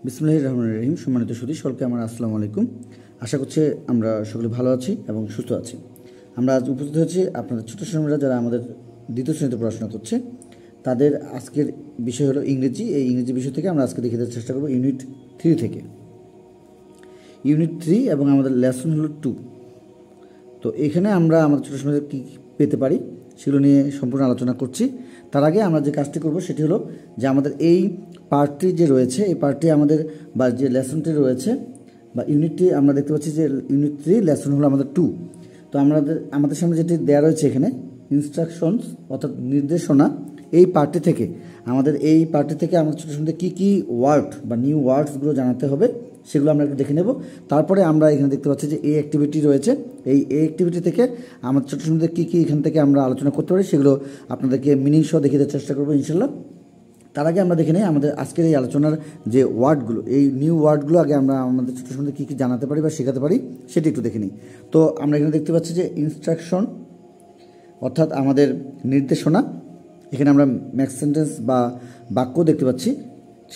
বিসমিল্লাহির রহমানির রহিম। সম্মানিত সুধী সকলকে আমার আসসালামু আলাইকুম। আশা করছি আমরা সকলে ভালো আছি এবং সুস্থ আছি। আমরা আজ উপস্থিত হয়েছি আপনাদের ছোট শ্রেণীরা যারা আমাদের দ্বিতীয় শ্রেণীতে পড়াশোনা করছে তাদের আজকের বিষয় হলো ইংরেজি। এই ইংরেজি বিষয় থেকে আমরা আজকে দেখিয়ে দেওয়ার চেষ্টা করব ইউনিট 3 থেকে। ইউনিট 3 এবং আমাদের লেসন হলো 2। তো এখানে আমরা আমাদের ছোট শ্রেণীদের কী পেতে পারি সেগুলো নিয়ে সম্পূর্ণ আলোচনা করছি। তার আগে আমরা যে কাজটি করব সেটি হলো যে আমাদের এই পার্টটি যে রয়েছে এই পার্টটি আমাদের বা যে লেসনটি রয়েছে বা ইউনিটটি আমরা দেখতে পাচ্ছি যে ইউনিট 3 লেসন হলো আমাদের 2। তো আমাদের সামনে যেটি দেওয়া রয়েছে এখানে ইনস্ট্রাকশনস অর্থাৎ নির্দেশনা, এই পার্টটি থেকে আমাদের ছোটো শুনতে কী কী ওয়ার্ড বা নিউ ওয়ার্ডসগুলো জানাতে হবে সেগুলো আমরা একটু দেখে নেব। তারপরে আমরা এখানে দেখতে পাচ্ছি যে এই অ্যাক্টিভিটি রয়েছে, এই অ্যাক্টিভিটি থেকে আমাদের ছোটো শুনতে কী কী এখান থেকে আমরা আলোচনা করতে পারি সেগুলো আপনাদেরকে মিনিং সহ দেখিয়ে দেওয়ার চেষ্টা করবো ইনশাল্লাহ। তার আগে আমরা দেখে নিই আমাদের আজকের এই আলোচনার যে ওয়ার্ডগুলো, এই নিউ ওয়ার্ডগুলো আগে আমরা আমাদের ছোটো শুনতে কী কী জানাতে পারি বা শেখাতে পারি সেটি একটু দেখে নিই। তো আমরা এখানে দেখতে পাচ্ছি যে ইনস্ট্রাকশন অর্থাৎ আমাদের নির্দেশনা। এখানে আমরা ম্যাক্স সেন্টেন্স বা বাক্য দেখতে পাচ্ছি,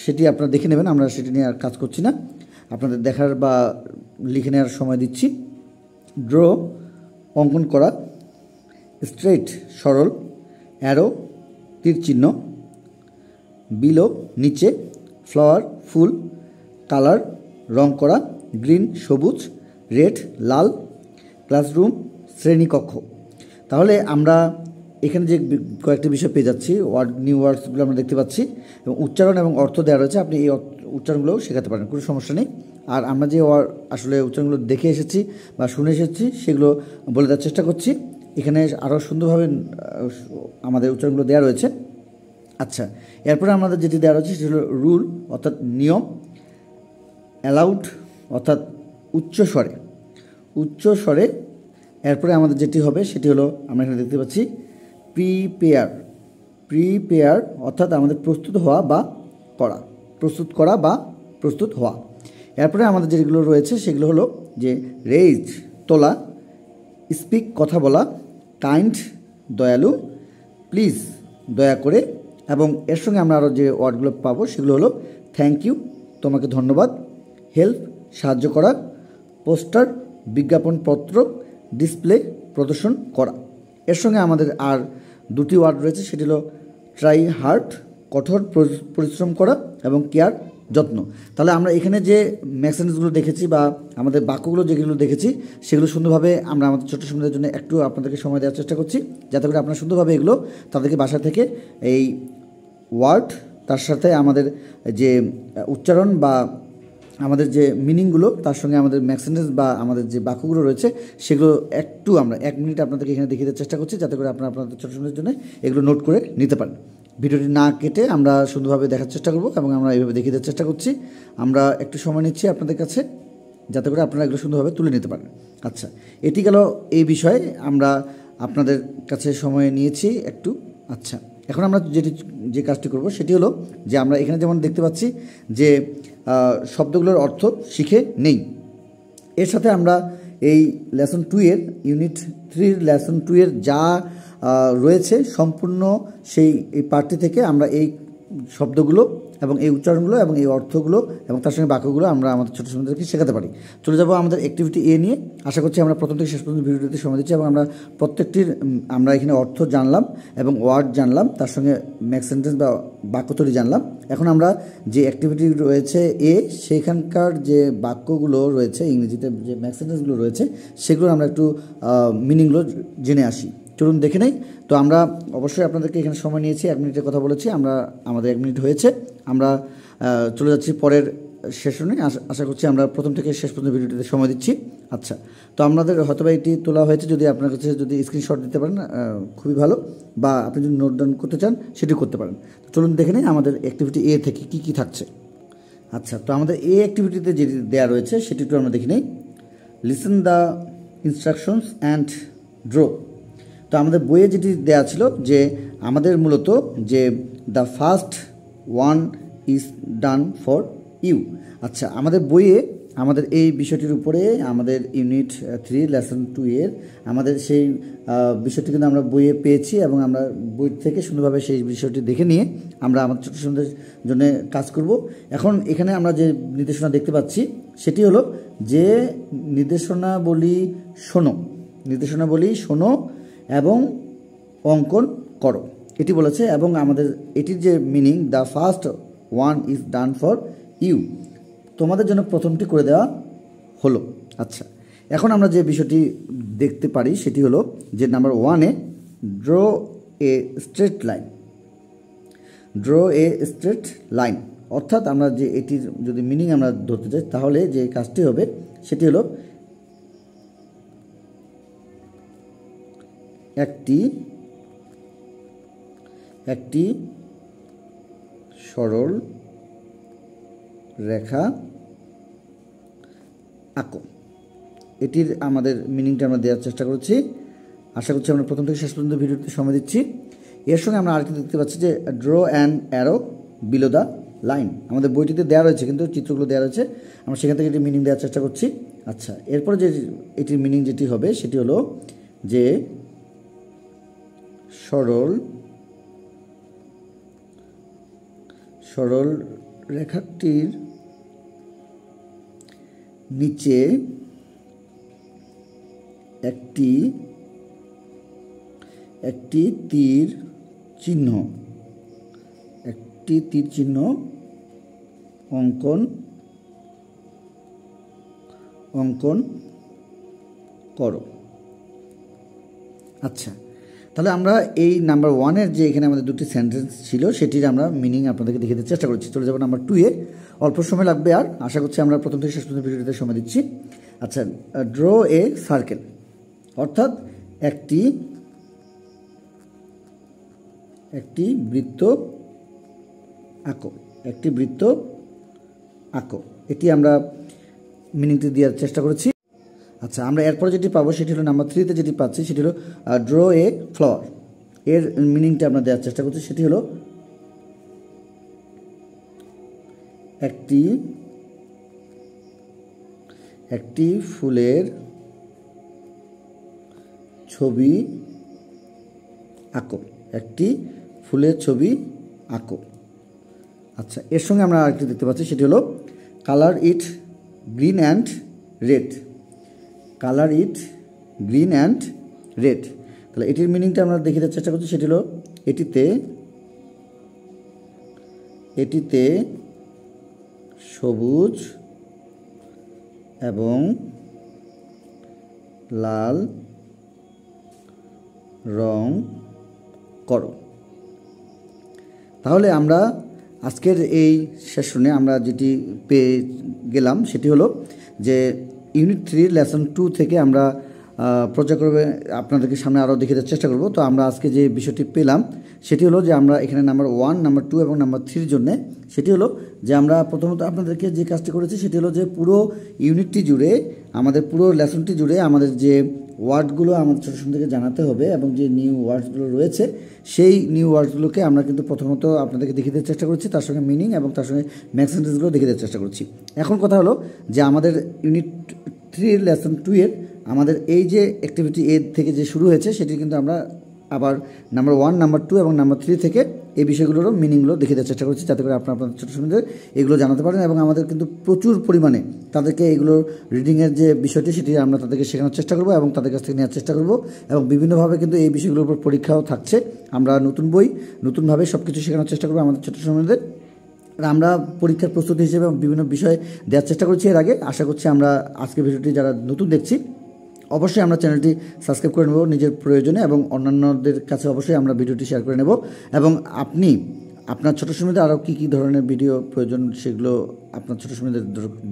সেটি আপনারা দেখে নেবেন, আমরা সেটি নিয়ে আর কাজ করছি না, আপনাদের দেখার বা লিখে নেওয়ার সময় দিচ্ছি। ড্র অঙ্কন করা, স্ট্রেট সরল, অ্যারো তীর চিহ্ন, বিলো নিচে, ফ্লাওয়ার ফুল, কালার রং করা, গ্রিন সবুজ, রেড লাল, ক্লাসরুম শ্রেণীকক্ষ। তাহলে আমরা এখানে যে কয়েকটি বিষয় পেয়ে যাচ্ছি, নিউ ওয়ার্ডসগুলো আমরা দেখতে পাচ্ছি এবং উচ্চারণ এবং অর্থ দেওয়া রয়েছে। আপনি এই উচ্চারণগুলোও শেখাতে পারেন, কোনো সমস্যা নেই। আর আমরা যে আসলে উচ্চারণগুলো দেখে এসেছি বা শুনে এসেছি সেগুলো বলে দেওয়ার চেষ্টা করছি। এখানে আরও সুন্দরভাবে আমাদের উচ্চারণগুলো দেওয়া রয়েছে। আচ্ছা, এরপরে আমাদের যেটি দেওয়া রয়েছে সেটি হলো রুল অর্থাৎ নিয়ম, অ্যালাউড অর্থাৎ উচ্চ স্বরে। এরপরে আমাদের যেটি হবে সেটি হলো আমরা এখানে দেখতে পাচ্ছি প্রিপেয়ার অর্থাৎ আমাদের প্রস্তুত হওয়া। এরপরে আমাদের যেগুলো রয়েছে সেগুলো হলো যে রেইজ তোলা, স্পিক কথা বলা, কাইন্ড দয়ালু, প্লিজ দয়া করে, এবং এর সঙ্গে আমরা আরও যে ওয়ার্ডগুলো পাবো সেগুলো হলো থ্যাংক ইউ তোমাকে ধন্যবাদ, হেল্প সাহায্য করা, পোস্টার বিজ্ঞাপনপত্র, ডিসপ্লে প্রদর্শন করা। এর সঙ্গে আমাদের আর দুটি ওয়ার্ড রয়েছে, সেটি হলো ট্রাই হার্ড কঠোর পরিশ্রম করা এবং কেয়ার যত্ন। তাহলে আমরা এখানে যে ম্যাক্সেন্সগুলো দেখেছি বা আমাদের বাক্যগুলো যেগুলো দেখেছি সেগুলো সুন্দরভাবে আমরা আমাদের ছোটো সময়দের জন্য একটু আপনাদেরকে সময় দেওয়ার চেষ্টা করছি, যাতে করে আপনারা সুন্দরভাবে এগুলো তাদেরকে বাসা থেকে এই ওয়ার্ড তার সাথে আমাদের যে উচ্চারণ বা আমাদের যে মিনিংগুলো তার সঙ্গে আমাদের ম্যাক্সেন্টেন্স বা আমাদের যে বাক্যগুলো রয়েছে সেগুলো একটু আমরা 1 মিনিট আপনাদেরকে এখানে দেখিয়ে দেওয়ার চেষ্টা করছি, যাতে করে আপনাদের ছোটো সময়ের জন্য এগুলো নোট করে নিতে পারেন। ভিডিওটি না কেটে আমরা সুন্দরভাবে দেখার চেষ্টা করব এবং আমরা এইভাবে দেখিয়ে দেওয়ার চেষ্টা করছি। আমরা একটু সময় নিচ্ছি আপনাদের কাছে, যাতে করে আপনারা এগুলো সুন্দরভাবে তুলে নিতে পারেন। আচ্ছা, এটি গেল এই বিষয়ে আমরা আপনাদের কাছে সময় নিয়েছি একটু। আচ্ছা, এখন আমরা যে কাজটি করব সেটি হলো যে আমরা এখানে যেমন দেখতে পাচ্ছি যে শব্দগুলোর অর্থ শিখে নেই। এর সাথে আমরা এই লেসন 2 এর ইউনিট 3 লেসন 2 এর যা রয়েছে সম্পূর্ণ এই পার্টটি থেকে আমরা এই শব্দগুলো এবং এই উচ্চারণগুলো এবং এই অর্থগুলো এবং তার সঙ্গে বাক্যগুলো আমরা আমাদের ছোটো ছোটোদেরকে শেখাতে পারি। চলে যাব আমাদের অ্যাক্টিভিটি এ নিয়ে। আশা করছি আমরা প্রথম থেকে শেষ পর্যন্ত ভিডিওটিতে সময় দিচ্ছি এবং আমরা প্রত্যেকটির আমরা এখানে অর্থ জানলাম এবং ওয়ার্ড জানলাম, তার সঙ্গে ম্যাক্স সেন্টেন্স বা বাক্য তৈরি জানলাম। এখন আমরা যে অ্যাক্টিভিটি রয়েছে এ, সেইখানকার যে বাক্যগুলো রয়েছে ইংরেজিতে যে ম্যাক্স সেন্টেন্সগুলো রয়েছে সেগুলো আমরা একটু মিনিংগুলো জেনে আসি। চলুন দেখে নেই। তো আমরা অবশ্যই আপনাদেরকে এখানে সময় নিয়েছি, 1 মিনিটের কথা বলেছি, আমাদের 1 মিনিট হয়েছে। আমরা চলে যাচ্ছি পরের সেশনে। আশা করছি আমরা প্রথম থেকে শেষ পর্যন্ত ভিডিওটিতে সময় দিচ্ছি। আচ্ছা, তো আপনাদের হয়তো বা এটি তোলা হয়েছে, যদি আপনার কাছে যদি স্ক্রিনশট দিতে পারেন খুবই ভালো, বা আপনি যদি নোট ডাউন করতে চান সেটি করতে পারেন। তো চলুন দেখে নিই আমাদের অ্যাক্টিভিটি এ থেকে কী কী থাকছে। আচ্ছা, তো আমাদের এই অ্যাক্টিভিটিতে যেটি দেওয়া রয়েছে সেটি একটু আমরা দেখে নিই। Listen the instructions and draw. তো আমাদের বইয়ে যেটি দেওয়া ছিল যে আমাদের মূলত যে the first one is done for you. আচ্ছা, আমাদের বইয়ে আমাদের এই বিষয়টির উপরে আমাদের ইউনিট 3 লেসন 2 এর আমাদের সেই বিষয়টি কিন্তু আমরা বইয়ে পেয়েছি এবং আমরা বই থেকে সুন্দরভাবে সেই বিষয়টি দেখে নিয়ে আমরা আমাদের ছোট ছোটদের জন্য কাজ করব। এখন এখানে আমরা যে নির্দেশনা দেখতে পাচ্ছি সেটি হলো যে নির্দেশনাবলী শোনো এবং অঙ্কন করো, এটি বলেছে। এবং আমাদের এটির যে meaning, the first one is done for you, তোমাদের জন্য প্রথমটি করে দেওয়া হলো। আচ্ছা, এখন আমরা যে বিষয়টি দেখতে পারি সেটি হলো যে নাম্বার 1-এ ড্র এ স্ট্রেট লাইন, অর্থাৎ আমরা যে এটির যদি মিনিং আমরা ধরতে চাই তাহলে যে কাজটি হবে সেটি হলো একটি সরল রেখা আঁকো। এটির আমাদের মিনিংটা আমরা দেওয়ার চেষ্টা করছি। আশা করছি আমরা প্রথম থেকে শেষ পর্যন্ত ভিডিওতে সময় দিচ্ছি। এর সঙ্গে আমরা আরেকটি দেখতে পাচ্ছি যে draw an arrow below the line, আমাদের বইটিতে দেওয়া রয়েছে কিন্তু চিত্রগুলো দেওয়া রয়েছে, আমরা সেখান থেকে এটির মিনিং দেওয়ার চেষ্টা করছি। আচ্ছা, এরপরে যে এটির মিনিং যেটি হবে সেটি হলো যে সরল রেখাটির নিচে একটি তীর চিহ্ন অঙ্কন করো। আচ্ছা, তাহলে আমরা এই নাম্বার 1-এর যে এখানে আমাদের দুটি সেন্টেন্স ছিল সেটির আমরা মিনিং আপনাদেরকে দেখিয়ে দিতে চেষ্টা করছি। চলে যাবো নাম্বার 2-এ, অল্প সময় লাগবে আর আশা করছি আমরা প্রথম থেকে শেষ পর্যন্ত ভিডিওতে সময় দিচ্ছি। আচ্ছা, ড্র এ সার্কেল, অর্থাৎ একটি বৃত্ত আঁকো, এটি আমরা মিনিংটি দেওয়ার চেষ্টা করেছি। আচ্ছা, আমরা এরপরে যেটি পাবো সেটি হলো নাম্বার 3-তে যেটি পাচ্ছি সেটি হলো ড্র এ ফ্লাওয়ার, এর মিনিংটা আমরা দেওয়ার চেষ্টা করছি। সেটি হলো একটি ফুলের ছবি আঁকো। আচ্ছা, এর সঙ্গে আমরা আরেকটি দেখতে পাচ্ছি সেটি হলো colour it green and red. তাহলে এটির মিনিংটা আমরা দেখিয়ে দেওয়ার চেষ্টা করছি। সেটি হলো এটিতে সবুজ এবং লাল রং করো। তাহলে আমরা আজকের এই সেশনে আমরা যেটি পেয়ে গেলাম সেটি হলো যে ইউনিট 3 লেসন 2 থেকে আমরা পর্যায়ক্রমে আপনাদেরকে সামনে আরও দেখিয়ে দেওয়ার চেষ্টা করব। তো আমরা আজকে যে বিষয়টি পেলাম সেটি হলো যে আমরা এখানে নাম্বার 1, নাম্বার 2 এবং নাম্বার 3 জন্য সেটি হলো যে আমরা প্রথমত আপনাদেরকে যে কাজটি করেছি সেটি হলো যে পুরো ইউনিটটি জুড়ে, আমাদের পুরো লেসনটি জুড়ে আমাদের যে ওয়ার্ডগুলো আমাদের ছোটো ছোটো থেকে জানাতে হবে এবং যে নিউ ওয়ার্ডসগুলো রয়েছে সেই নিউ ওয়ার্ডসগুলোকে আমরা কিন্তু প্রথমত আপনাদেরকে দেখিয়ে দেওয়ার চেষ্টা করছি, তার সঙ্গে মিনিং এবং তার সঙ্গে ম্যাক্স সেন্টেন্সগুলো দেখিয়ে দেওয়ার চেষ্টা করছি। এখন কথা হলো যে আমাদের ইউনিট 3 লেসন 2-এর আমাদের এই যে অ্যাক্টিভিটি এ থেকে যে শুরু হয়েছে সেটি কিন্তু আমরা আবার নাম্বার 1, নাম্বার 2 এবং নাম্বার 3 থেকে এই বিষয়গুলোরও মিনিংগুলো দেখিয়ে দেওয়ার চেষ্টা করছি, যাতে করে আপনাদের ছোটো ছোটোদের এগুলো জানাতে পারেন। এবং আমাদের কিন্তু প্রচুর পরিমাণে তাদেরকে এগুলো রিডিংয়ের যে বিষয়টি সেটি আমরা তাদেরকে শেখানোর চেষ্টা করব এবং তাদের কাছ থেকে নেওয়ার চেষ্টা করব। এবং বিভিন্নভাবে কিন্তু এই বিষয়গুলোর উপর পরীক্ষাও থাকছে। আমরা নতুন বই নতুনভাবে সব কিছু শেখানোর চেষ্টা করবো আমাদের ছোটো ছোটোদের। আমরা পরীক্ষার প্রস্তুতি হিসেবে বিভিন্ন বিষয় দেওয়ার চেষ্টা করছি এর আগে। আশা করছি আমরা আজকের ভিডিওটি যারা নতুন দেখছি অবশ্যই আমরা চ্যানেলটি সাবস্ক্রাইব করে নেব নিজের প্রয়োজনে এবং অন্যান্যদের কাছে অবশ্যই আমরা ভিডিওটি শেয়ার করে নেব। এবং আপনি আপনার ছোটো সময়তে আরও কী ধরনের ভিডিও প্রয়োজন সেগুলো আপনার ছোটো সময়দের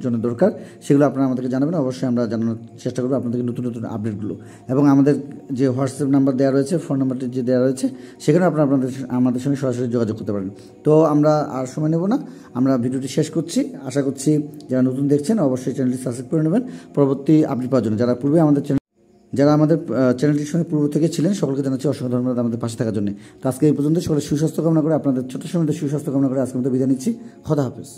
জন্য দরকার সেগুলো আপনারা আমাদেরকে জানাবেন, অবশ্যই আমরা জানানোর চেষ্টা করবো আপনাদেরকে নতুন নতুন আপডেটগুলো। এবং আমাদের যে হোয়াটসঅ্যাপ নাম্বার দেওয়া রয়েছে, ফোন নাম্বারটি যে দেওয়া রয়েছে সেখানে আপনারা আমাদের সঙ্গে সরাসরি যোগাযোগ করতে পারেন। তো আমরা আর সময় নেব না, আমরা ভিডিওটি শেষ করছি। আশা করছি যারা নতুন দেখছেন অবশ্যই চ্যানেলটি সাবস্ক্রাইব করে নেবেন পরবর্তী আপডেট পাওয়ার জন্য। যারা আমাদের চ্যানেলটির সঙ্গে পূর্ব থেকে ছিলেন সকলকে জানাচ্ছি অসংখ্য ধন্যবাদ আমাদের পাশে থাকার জন্য। তো আজকে এই পর্যন্ত সকলের সুস্বাস্থ্য কামনা করে, আপনাদের ছোট সময় সুস্বাস্থ্য কামনা করে আজকের মতো বিদায় নিচ্ছি। খোদা হাফেজ।